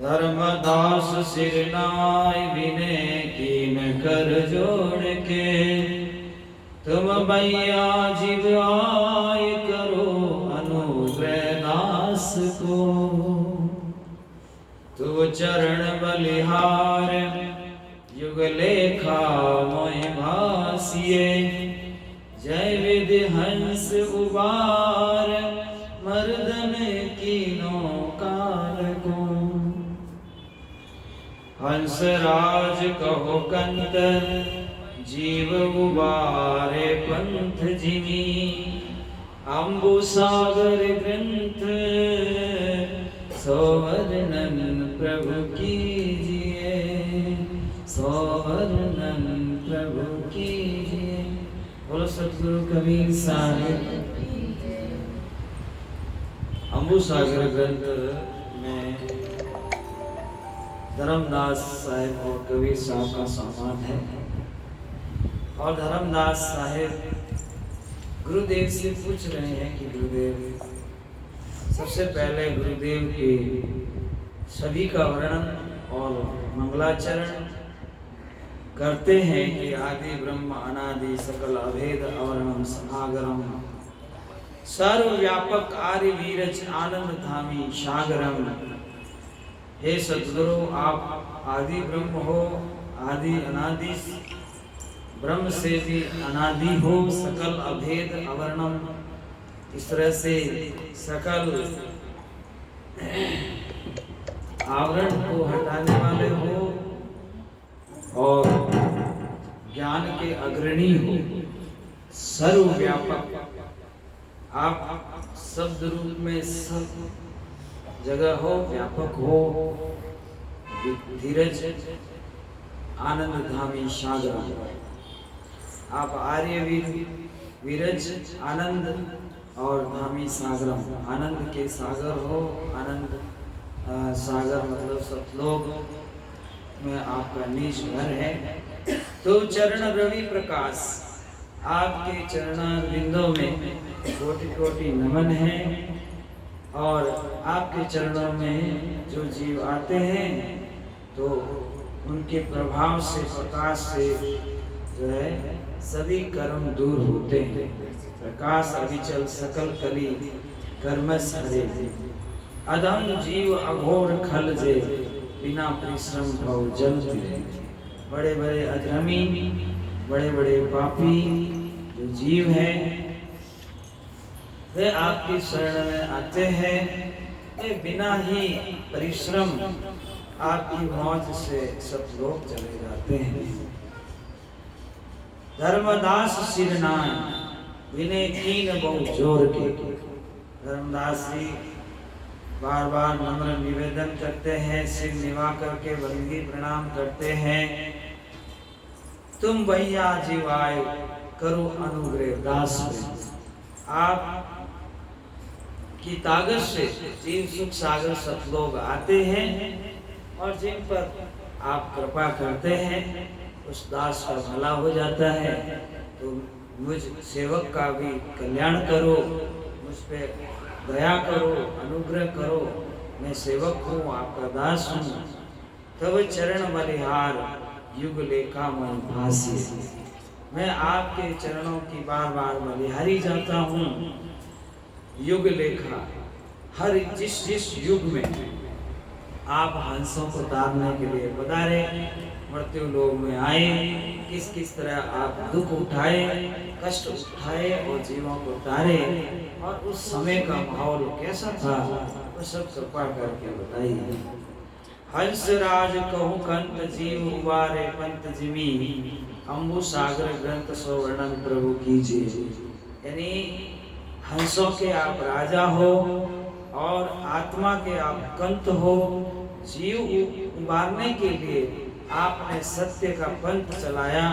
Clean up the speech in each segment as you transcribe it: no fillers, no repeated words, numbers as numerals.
धर्मदास सिरनाय विनय कीन कर जोड़ के, तुम भैया जीव आय करो अनुग्रह दास को। तू चरण बलिहार युग लेखा मोहि भासिए, जय विधि हंस उबार मर्दन कीनो काल को। हंस राज कहो कंत जीव उबारे पंथ जिमी, अम्बु सागर ग्रंथ सोवर्णन प्रभु कीजिए, सोवर्णन प्रभु कीजिए। बोलो सतगुरु कबीर साहिब। अम्बु सागर ग्रंथ में धर्मदास साहिब और कबीर साहब का संवाद है, और धर्मदास साहिब गुरुदेव से पूछ रहे हैं कि गुरुदेव, सबसे पहले गुरुदेव के सभी का वर्णन और मंगलाचरण करते हैं कि आदि ब्रह्म अनादि सकल अभेद अवर्णम समागरम, सर्वव्यापक आर्य वीरज आनंद धामी सागरम। हे सद्गुरु, आप आदि ब्रह्म हो, आदि अनादि ब्रह्म से भी अनादि हो, सकल अभेद अवर्णम, इस तरह से सकल आवरण को हटाने वाले हो और ज्ञान के अग्रणी हो, सर्वव्यापक। आप शब्द रूप में सब जगह हो, व्यापक हो, धीरज आनंद धामी सागर। आप आर्य वीरज आनंद और धामी सागरम, आनंद के सागर हो। आनंद सागर मतलब सतलोक में आपका निज घर है। तो चरण रवि प्रकाश, आपके चरणारविंदों में कोटि कोटि नमन है, और आपके चरणों में जो जीव आते हैं तो उनके प्रभाव से, प्रकाश से जो है सभी कर्म दूर होते हैं। प्रकाश अविचल सकल कली कर्मस हरे, अधम जीव अघोर खल जे, बिना परिश्रम भव जलते। बड़े बड़े अधर्मी, बड़े बड़े पापी जो जीव हैं, वे आपकी शरण में आते हैं, वे बिना ही परिश्रम आपकी मौज से सतलोक चले जाते हैं। धर्मदास सिरनाय विनय कीन बहु जोर के, धर्मदास जी बार बार नम्र निवेदन करते हैं, सिर निवा करके वंदगी प्रणाम करते हैं। तुम भैया जीवाय करो अनुग्रह दास में। आप की ताकत से जीव सुख सागर सतलोक आते हैं, और जिन पर आप कृपा करते हैं उस दास का भला हो जाता है। तो मुझ सेवक का भी कल्याण करो, मुझ पे दया करो, अनुग्रह करो। मैं सेवक हूँ, आपका दास हूँ। तब चरण बलिहार युग लेखा मन भासी, मैं आपके चरणों की बार बार बलिहारी जाता हूँ। युग लेखा, हर जिस जिस युग में आप हंसों को तारने के लिए पधारे, मृत्यु लोक में आए, किस किस तरह आप दुख उठाए, कष्ट उठाए और जीवों को तारे, और उस समय का माहौल कैसा था, वो सब कृपा करके बताइए। हंस राज कहूँ कंत जीव उबारे पंत जिमी, अम्बु सागर ग्रंथ सोवर्णन प्रभु कीजिए। यानी हंसों के आप राजा हो और आत्मा के आप कंत हो। जीव उबारने के लिए आपने सत्य का पंथ चलाया,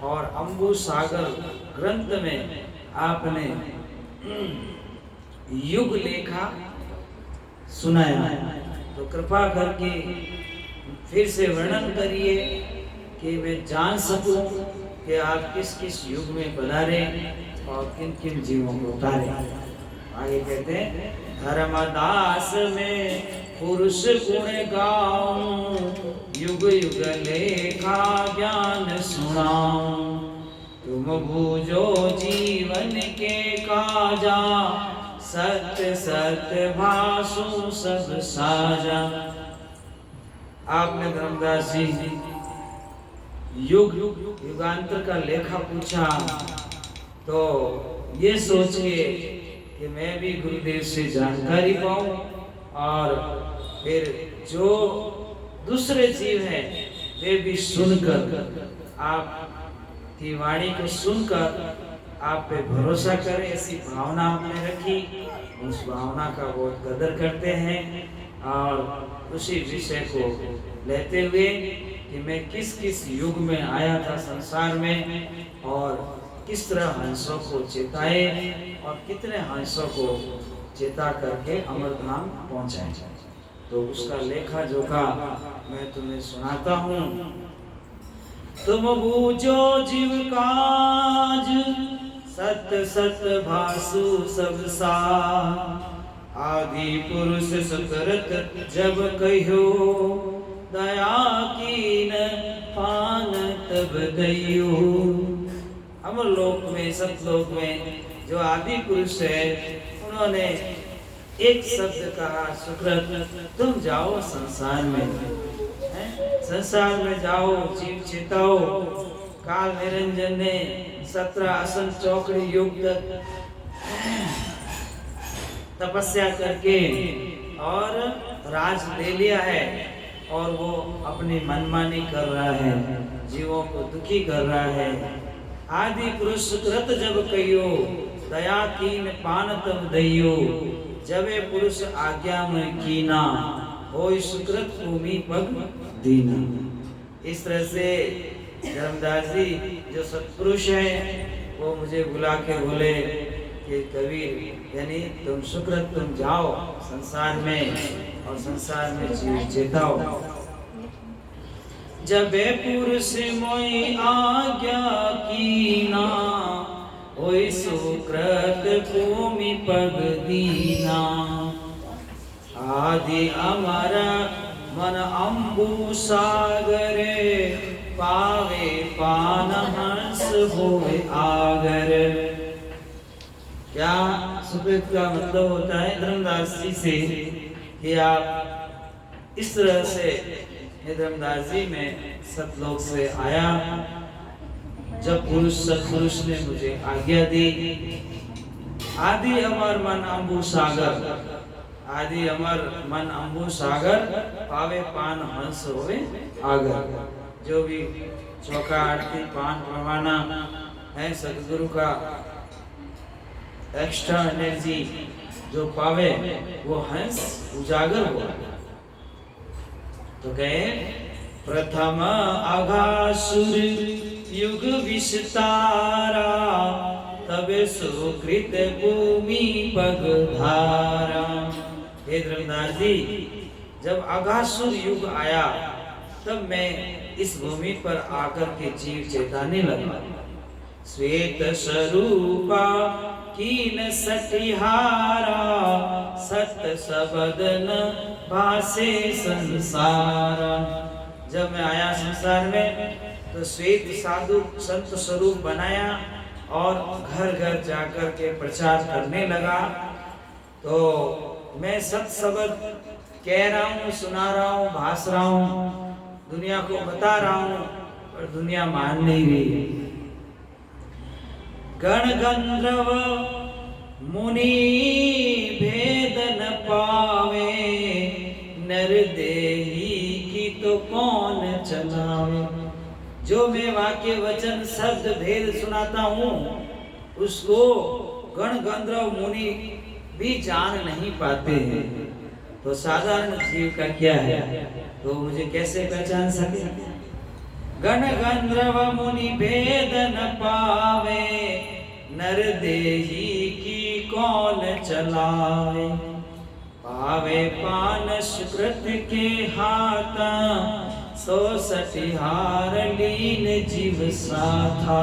और अम्बु सागर ग्रंथ में आपने युग लेखा सुनाया। तो कृपा करके फिर से वर्णन करिए कि मैं जान सकूं कि आप किस किस युग में पधारे और किन किन जीवों को उतारे। आगे कहते हैं, धर्मदास में पुरुष गुण गाऊं, युग युग लेखा ज्ञान सुनाऊं। तुम बूझो जीवन के काजा, सत्य सत्य भासु सब साजा। आपने धर्मदास जी युगांतर का लेखा पूछा, तो ये सोच के कि मैं भी गुरुदेव से जानकारी पाऊं, और फिर जो दूसरे जीव हैं वे भी सुनकर, आपकी वाणी को सुनकर आप पे भरोसा करें, ऐसी भावना आपने रखी। उस भावना का बहुत कदर करते हैं, और उसी विषय को लेते हुए कि मैं किस किस युग में आया था संसार में, और किस तरह हंसों को चेताए, और कितने हंसों को चेता करके अमरधाम पहुंचाए, तो उसका लेखा जोखा मैं तुम्हें सुनाता हूँ। तुम बूझो जीव काज, सत्य सत्य भासु सब सा। आदि पुरुष सुकृत जब कहो, दया कीन पान तब दयो। अमर लोक में, सतलोक में जो आदि पुरुष है, उन्होंने एक शब्द कहा, सुकृत, तुम जाओ संसार में, संसार में जाओ, जीव चेताओ। काल निरंजन ने 17 आसन चौकड़ी युग तक तपस्या करके और राज ले लिया है, और वो अपनी मनमानी कर रहा है, जीवों को दुखी कर रहा है। आदि पुरुष सुकृत जब कहियो, दया कीन पान तब दइयो। जबे पुरुष आज्ञा में कीना, होय सुकृत भूमि पग दीना। इस तरह से धर्मदास जी जो सत्पुरुष हैं, वो मुझे बुला के बोले कि कबीर, यानी तुम सुकृत, तुम जाओ संसार में, और संसार में जीव चेताओ। जबे पुरुष मोई आज्ञा कीना, होय सुकृत भूमि पग दीना। आदि अमर मन अम्बु सागरे, पावे पान हंस होए आगर। क्या सुकृत का मतलब होता है धर्मदास जी से कि आप इस तरह से, धर्मदास जी में सतलोक से आया जब पुरुष सत्पुरुष ने मुझे आज्ञा दी। आदि अमर मन अम्बु सागर, आदि अमर मन अम्बु सागर, पावे पान हंस होवे आगर। जो भी चौका आरती पान परवाना है, सतगुरु का एक्स्ट्रा एनर्जी जो पावे, वो हंस उजागर हुआ। तो कहे प्रथम अघासुर युग विस्तारा, तबे सुकृत भूमि पग धारा। हे धर्मदास जी, जब अघासुर युग आया, तब मैं इस भूमि पर आकर के जीव चेताने लगा। श्वेत स्वरूपा कीन सतिहारा, सत्य सबदन भासे संसारा। जब मैं आया संसार में, तो श्वेत साधु संत स्वरूप बनाया, और घर घर जाकर के प्रचार करने लगा। तो मैं सत शब्द कह रहा हूँ, सुना रहा हूँ, भास रहा हूँ, दुनिया को बता रहा हूँ, पर दुनिया मान नहीं रही। गण गंधर्व मुनि भेद न पावे, नर देही की तो कौन चलावे। जो मैं वाक्य वचन शब्द भेद सुनाता हूँ, उसको गण गंधर्व मुनि भी जान नहीं पाते हैं, तो साधारण जीव का क्या है, तो मुझे कैसे पहचान सके। गण गंधर्व मुनि भेद न पावे, नर देही की कौन चलावे। पावे पान सुकृत के हाथा, सो सटिहार लीन जीव साथा।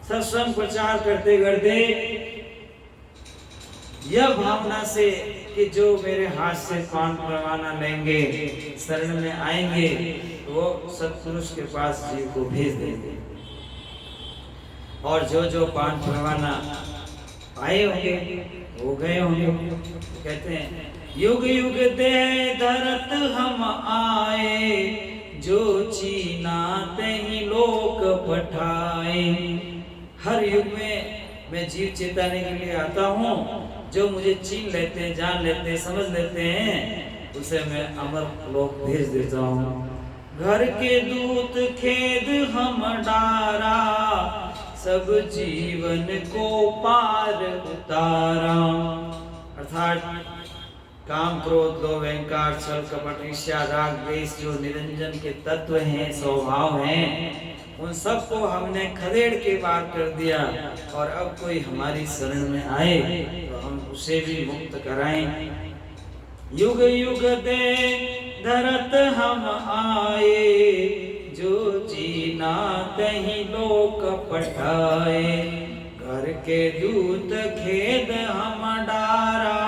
सत्संग प्रचार करते करते यह भावना से कि जो मेरे हाथ से पान परवाना लेंगे, शरण में आएंगे, वो सत्पुरुष के पास जीव को भेज देंगे। और जो पान परवाना आए होंगे वो गए होंगे। कहते हैं युग युग दे धरत हम आए, जो चीना तहि लोक पठाए। हर युग में मैं जीव चेताने के लिए आता हूँ, जो मुझे चीन लेते हैं, जान लेते हैं, समझ लेते हैं, उसे मैं अमर लोक भेज देता हूँ। घर के दूत खेद हम डारा, सब जीवन को पार उतारा। अर्थात काम क्रोध लोभ अहंकार छल कपट ईर्ष्या राग द्वेष जो निरंजन के तत्व हैं, स्वभाव हैं, उन सब को हमने खदेड़ के पार कर दिया। और अब कोई हमारी शरण में आए तो हम उसे भी मुक्त कराएं। युग युग दे धरत हम आए, जो जीना तहि लोक पठाए। घर के दूत खेद हम डारा,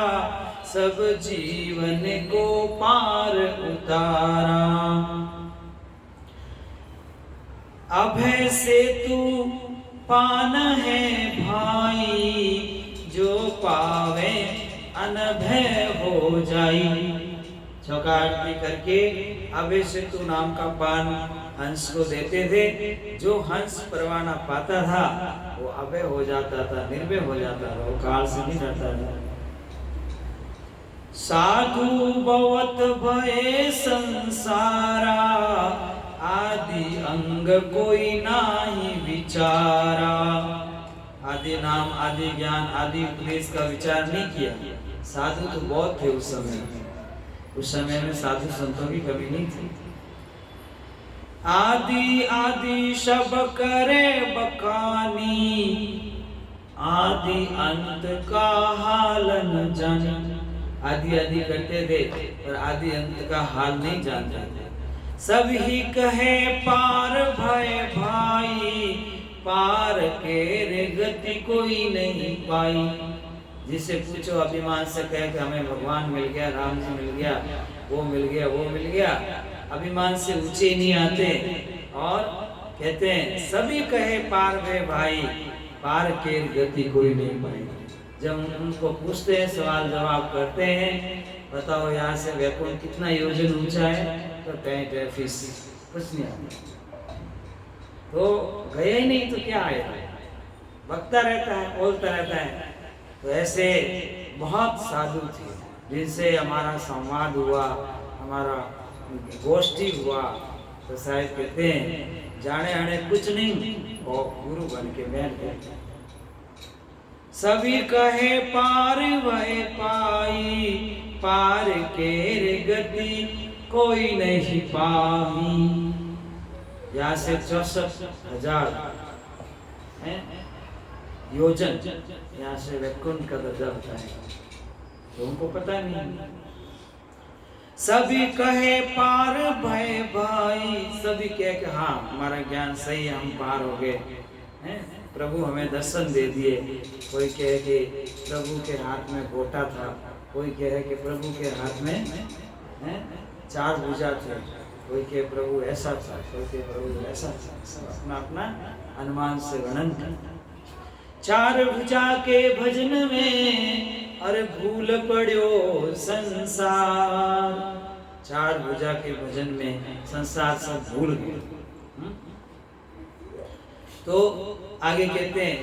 सब जीवन को पार उतारा। अभय से तू पान है भाई, जो पावे अनभय हो जाई। चौका आरती करके अभय से तू नाम का पान हंस को देते थे। जो हंस परवाना पाता था वो अभय हो जाता था, निर्भय हो जाता था, वो काल से नहीं डरता था। साधु भवत भय संसारा, आदि अंग कोई नाही विचारा। आदि नाम, आदि ज्ञान, आदि उपदेश का विचार नहीं किया। साधु तो बहुत थे उस समय। उस समय में साधु संतों की कमी नहीं थी। आदि आदि सब करे बखानी, आदि अंत का हाल न जानी। आदि आदि करते थे पर आदि अंत का हाल नहीं जानते थे। सब ही कहे पार भय भाई, पार के रे गति कोई नहीं पाई। जिससे पूछो अभिमान से कहे कि हमें भगवान मिल गया, राम जी मिल गया, वो मिल गया, वो मिल गया, अभिमान से ऊंचे नहीं आते। और कहते हैं सभी कहे पार भय भाई, पार के गति कोई नहीं पाई। जब उनको पूछते हैं, सवाल जवाब करते हैं, बताओ यहाँ से वैकुंठ कितना योजन ऊंचा है, तो कहीं फीस कुछ नहीं आता। तो गए ही नहीं तो क्या आएगा, बकता रहता है, बोलता रहता है। तो ऐसे बहुत साधु थे जिनसे हमारा संवाद हुआ, हमारा गोष्ठी हुआ। तो शायद कहते हैं जाने आने कुछ नहीं और गुरु बन के बैठ गए। सभी कहे पार वह पाई, पार के गति कोई नहीं पाई। यहाँ से 64,000 योजन यहाँ से वैकुंठ का दर्जा होता है, तो उनको पता नहीं। सभी कहे पार भय भाई, सभी कहे कि हाँ हमारा ज्ञान सही है, हम पार हो गए हैं, प्रभु हमें दर्शन दे दिए। कोई कहे कि प्रभु के हाथ में गोटा था, कोई कहे कि प्रभु के हाथ में 4 भुजा थे, कोई कहे प्रभु ऐसा था, कोई कहे प्रभु ऐसा था। सब अपना अपना अनुमान से वर्णन करता। 4 भुजा के भजन में अरे भूल पड़ो संसार। 4 भुजा के भजन में संसार सब भूल गए। तो आगे कहते हैं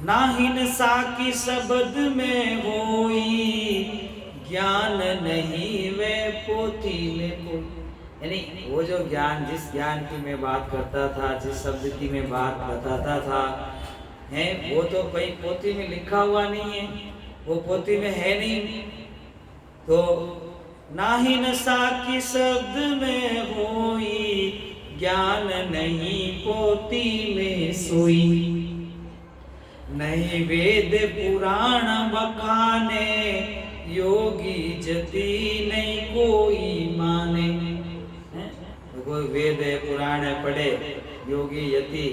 नाहिन साकी शब्द में होई, ज्ञान नहीं वे पोथी में कोई। यानी वो जो ज्ञान, जिस ज्ञान की मैं बात करता था, जिस शब्द की मैं बात बताता था, है वो तो कहीं पोथी में लिखा हुआ नहीं है, वो पोथी में है नहीं। तो नाहिन साकी शब्द में होई, ज्ञान नहीं पोथी में सोई। नहीं वेद पुराण बखाने, योगी जति नहीं कोई माने। तो कोई वेद है, पुराण है पढ़े, योगी यति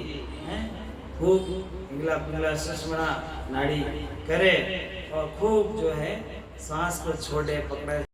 खूब इंगला पिंगला सुषमना नाड़ी करे और खूब जो है सांस को छोड़े पकड़े।